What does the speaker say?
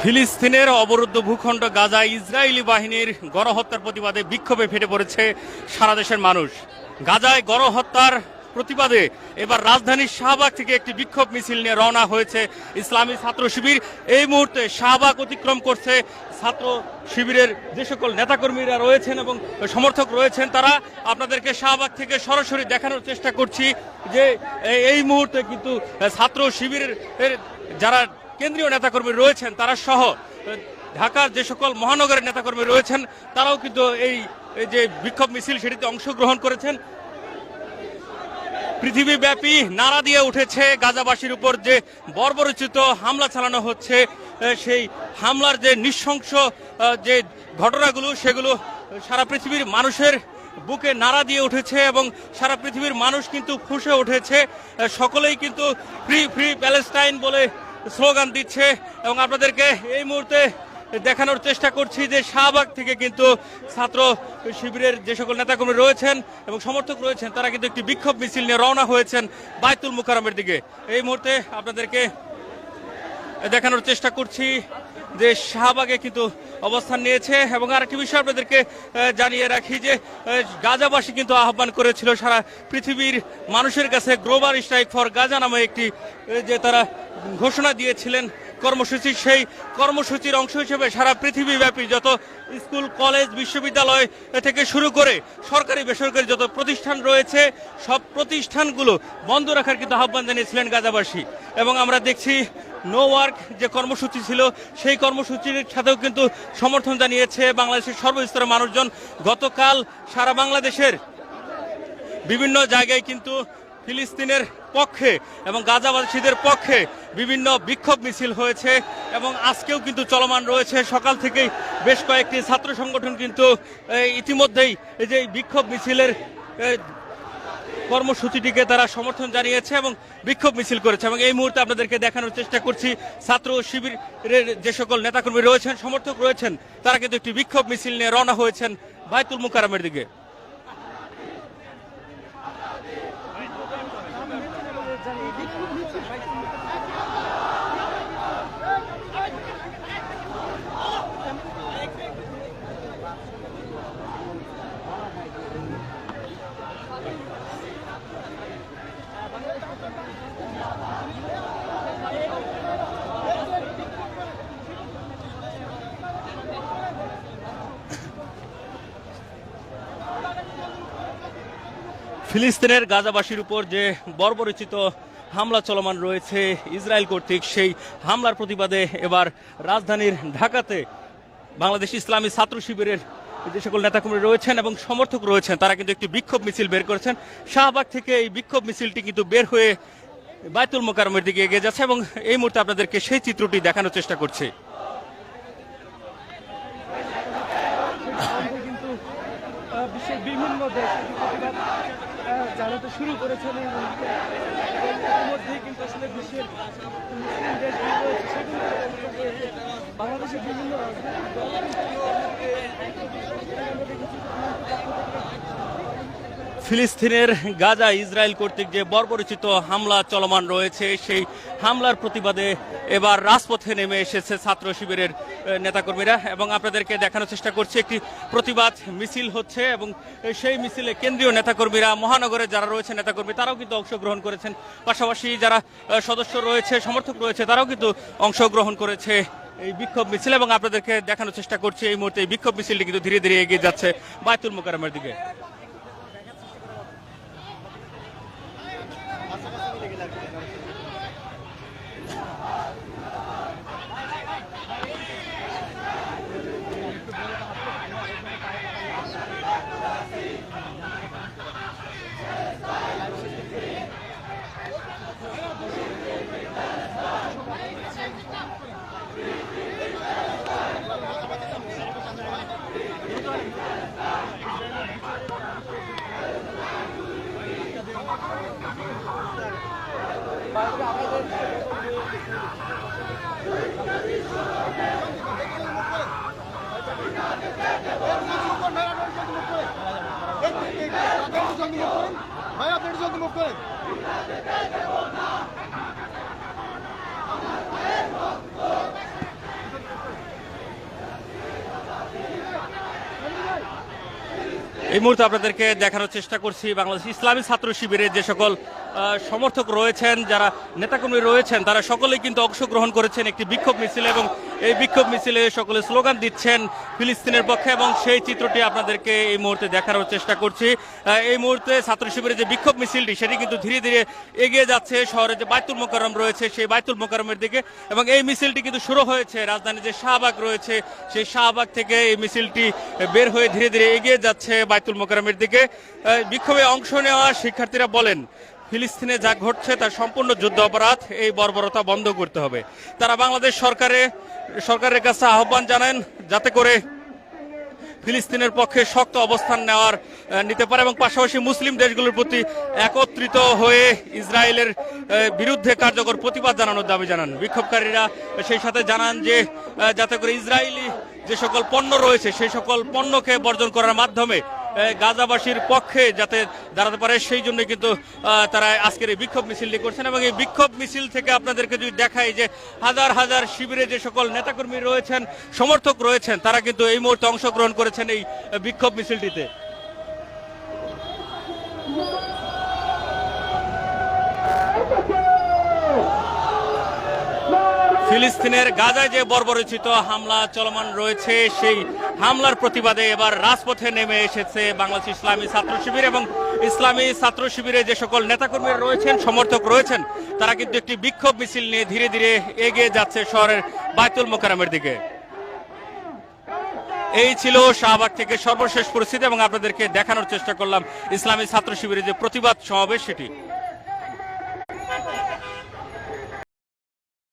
ফিলিস্তিনের অবরুদ্ধ ভূখণ্ড গাজায় ইসরায়েলি বাহিনীর গণহত্যার প্রতিবাদে বিক্ষোভে ফেটে পড়েছে সারা দেশের মানুষ। গাজায় গণহত্যার প্রতিবাদে এবার রাজধানীর শাহবাগ থেকে একটি বিক্ষোভ মিছিল নিয়ে রওনা হয়েছে ইসলামী ছাত্র শিবির। এই মুহূর্তে শাহবাগ অতিক্রম করছে ছাত্র শিবিরের যে সকল নেতাকর্মীরা রয়েছেন এবং সমর্থক রয়েছেন, তারা আপনাদেরকে শাহবাগ থেকে সরাসরি দেখানোর চেষ্টা করছি যে এই মুহূর্তে কিন্তু ছাত্র শিবিরের যারা কেন্দ্রীয় নেতাকর্মী রয়েছেন তারা সহ ঢাকার যে সকল মহানগরের নেতাকর্মী রয়েছেন তারাও কিন্তু এই যে বিক্ষোভ মিছিল সেটিতে অংশগ্রহণ করেছেন। পৃথিবীব্যাপী নাড়া দিয়ে উঠেছে গাজাবাসীর উপর যে বর্বরোচিত হামলা চালানো হচ্ছে, সেই হামলার যে নৃশংস যে ঘটনাগুলো সেগুলো সারা পৃথিবীর মানুষের বুকে নাড়া দিয়ে উঠেছে এবং সারা পৃথিবীর মানুষ কিন্তু ফুঁসে উঠেছে। সকলেই কিন্তু ফ্রি ফ্রি প্যালেস্টাইন বলে স্লোগান দিচ্ছে এবং আপনাদেরকে এই মুহূর্তে দেখানোর চেষ্টা করছি যে শাহবাগ থেকে কিন্তু ছাত্র শিবিরের যে সকল নেতাকর্মী রয়েছেন এবং সমর্থক রয়েছেন তারা কিন্তু একটি বিক্ষোভ মিছিল নিয়ে রওনা হয়েছেন বাইতুল মুকাররমের দিকে। এই মুহূর্তে আপনাদেরকে দেখানোর চেষ্টা করছি যে শাহবাগে কিন্তু অবস্থান নিয়েছে। এবং আরেকটি বিষয় আপনাদেরকে জানিয়ে রাখি যে গাজাবাসী কিন্তু আহ্বান করেছিল সারা পৃথিবীর মানুষের কাছে গ্লোবাল স্ট্রাইক ফর গাজা নামে একটি যে তারা ঘোষণা দিয়েছিলেন কর্মসূচি, সেই কর্মসূচির অংশ হিসেবে সারা পৃথিবীব্যাপী যত স্কুল কলেজ বিশ্ববিদ্যালয় থেকে শুরু করে সরকারি বেসরকারি যত প্রতিষ্ঠান রয়েছে সব প্রতিষ্ঠানগুলো বন্ধ রাখার কিন্তু আহ্বান জানিয়েছিলেন গাজাবাসী। এবং আমরা দেখছি নো ওয়ার্ক যে কর্মসূচি ছিল সেই কর্মসূচির সাথেও কিন্তু সমর্থন জানিয়েছে বাংলাদেশের সর্বস্তরের মানুষজন। গতকাল সারা বাংলাদেশের বিভিন্ন জায়গায় কিন্তু ফিলিস্তিনের পক্ষে এবং গাজাবাসীদের পক্ষে বিভিন্ন বিক্ষোভ মিছিল হয়েছে এবং আজকেও কিন্তু চলমান রয়েছে। সকাল থেকেই বেশ কয়েকটি ছাত্র সংগঠন কিন্তু ইতিমধ্যেই এই যে বিক্ষোভ মিছিলের কর্মসূচিটিকে তারা সমর্থন জানিয়েছে এবং বিক্ষোভ মিছিল করেছে। এবং এই মুহূর্তে আপনাদেরকে দেখানোর চেষ্টা করছি ছাত্র শিবিরের যে সকল নেতাকর্মী রয়েছেন সমর্থক রয়েছেন তারা কিন্তু একটি বিক্ষোভ মিছিল নিয়ে রওনা হয়েছেন বাইতুল মুকাররমের দিকে। ফিলিস্তিনের গাজাবাসীর উপর যে বর্বরোচিত হামলা চলমান রয়েছে ইসরায়েল কর্তৃক, সেই হামলার প্রতিবাদে এবার রাজধানীর ঢাকাতে বাংলাদেশ ইসলামী ছাত্র শিবিরের যে সকল নেতাকর্মী রয়েছেন এবং সমর্থক রয়েছেন তারা কিন্তু একটি বিক্ষোভ মিছিল বের করেছেন। শাহবাগ থেকে এই বিক্ষোভ মিছিলটি কিন্তু বের হয়ে বাইতুল মুকাররমের দিকে এগিয়ে যাচ্ছে এবং এই মুহূর্তে আপনাদেরকে সেই চিত্রটি দেখানোর চেষ্টা করছি। বিশ্বের বিভিন্ন দেশ জানাতে শুরু করেছেন এবং মধ্যেই কিন্তু আসলে বিশ্বের মুসলিম দেশগুলো রয়েছে সেগুলো বাংলাদেশের বিভিন্ন ফিলিস্তিনের গাজা ইসরায়েল কর্তৃক যে বর্বরোচিত হামলা চলমান রয়েছে সেই হামলার প্রতিবাদে এবার রাজপথে নেমে এসেছে ছাত্র শিবিরের নেতাকর্মীরা এবং আপনাদেরকে দেখানোর চেষ্টা করছি একটি প্রতিবাদ মিছিল হচ্ছে এবং সেই মিছিলে কেন্দ্রীয় নেতাকর্মীরা মহানগরের যারা রয়েছে নেতাকর্মী তারাও কিন্তু অংশগ্রহণ করেছেন, পাশাপাশি যারা সদস্য রয়েছে সমর্থক রয়েছে তারাও কিন্তু অংশগ্রহণ করেছে এই বিক্ষোভ মিছিল। এবং আপনাদেরকে দেখানোর চেষ্টা করছি এই মুহূর্তে এই বিক্ষোভ মিছিলটি কিন্তু ধীরে ধীরে এগিয়ে যাচ্ছে বাইতুল মুকাররমের দিকে। ভাই আপনি জলদি মুভ করেন। এই মুহূর্তে আপনাদেরকে দেখানোর চেষ্টা করছি বাংলাদেশ ইসলামী ছাত্র শিবিরের যে সকল সমর্থক রয়েছেন, যারা নেতাকর্মী রয়েছেন, তারা সকলেই কিন্তু অংশগ্রহণ করেছেন একটি বিক্ষোভ মিছিলে এবং এই বিক্ষোভ মিছিলে সকলে স্লোগান দিচ্ছেন ফিলিস্তিনের পক্ষে এবং সেই চিত্রটি আপনাদেরকে এই মুহূর্তে দেখানোর চেষ্টা করছি। এই মুহূর্তে ছাত্র শিবিরের যে বিক্ষোভ মিছিলটি সেটি কিন্তু ধীরে ধীরে এগিয়ে যাচ্ছে শহরে যে বাইতুল মোকাররম রয়েছে সেই বাইতুল মোকাররমের দিকে এবং এই মিছিলটি কিন্তু শুরু হয়েছে রাজধানীর যে শাহবাগ রয়েছে সেই শাহবাগ থেকে এই মিছিলটি বের হয়ে ধীরে ধীরে এগিয়ে যাচ্ছে বাইতুল মোকাররমের দিকে। বিক্ষোভে অংশ নেওয়া শিক্ষার্থীরা বলেন ফিলিস্তিনে যা ঘটছে তার সম্পূর্ণ যুদ্ধ অপরাধ, এই বর্বরতা বন্ধ করতে হবে। তারা বাংলাদেশ সরকারের কাছে আহ্বান জানান যাতে করে ফিলিস্তিনের পক্ষে শক্ত অবস্থান নিতে পারে এবং পাশাপাশি মুসলিম দেশগুলোর প্রতি একত্রিত হয়ে ইসরায়েলের বিরুদ্ধে কার্যকর প্রতিবাদ জানানোর দাবি জানান বিক্ষোভকারীরা। সেই সাথে জানান যে যাতে করে ইসরায়েলি যে সকল পণ্য রয়েছে সেই সকল পণ্যকে বর্জন করার মাধ্যমে গাজাবাসীর পক্ষে যাতে দাঁড়াতে পারে সেই জন্য কিন্তু তারা আজকের এই বিক্ষোভ মিছিলটি করছেন। এবং এই বিক্ষোভ মিছিল থেকে আপনাদেরকে যদি দেখাই যে হাজার হাজার শিবিরে যে সকল নেতাকর্মী রয়েছেন, সমর্থক রয়েছেন, তারা কিন্তু এই মুহূর্তে অংশগ্রহণ করেছেন এই বিক্ষোভ মিছিলটিতে। ফিলিস্তিনের গাজায় যে বর্বরোচিত হামলা চলমান রয়েছে সেই হামলার প্রতিবাদে এবার রাজপথে নেমে এসেছে বাংলাদেশ ইসলামী ছাত্র শিবির এবং ইসলামী ছাত্র শিবিরে যে সকল নেতাকর্মী রয়েছেন, সমর্থক রয়েছেন, তারা কিন্তু একটি বিক্ষোভ মিছিল নিয়ে ধীরে ধীরে এগিয়ে যাচ্ছে শহরের বাইতুল মোকাররমের দিকে। এই ছিল শাহবাগ থেকে সর্বশেষ পরিস্থিতি এবং আপনাদেরকে দেখানোর চেষ্টা করলাম ইসলামী ছাত্র শিবিরের যে প্রতিবাদ সমাবেশ সেটি।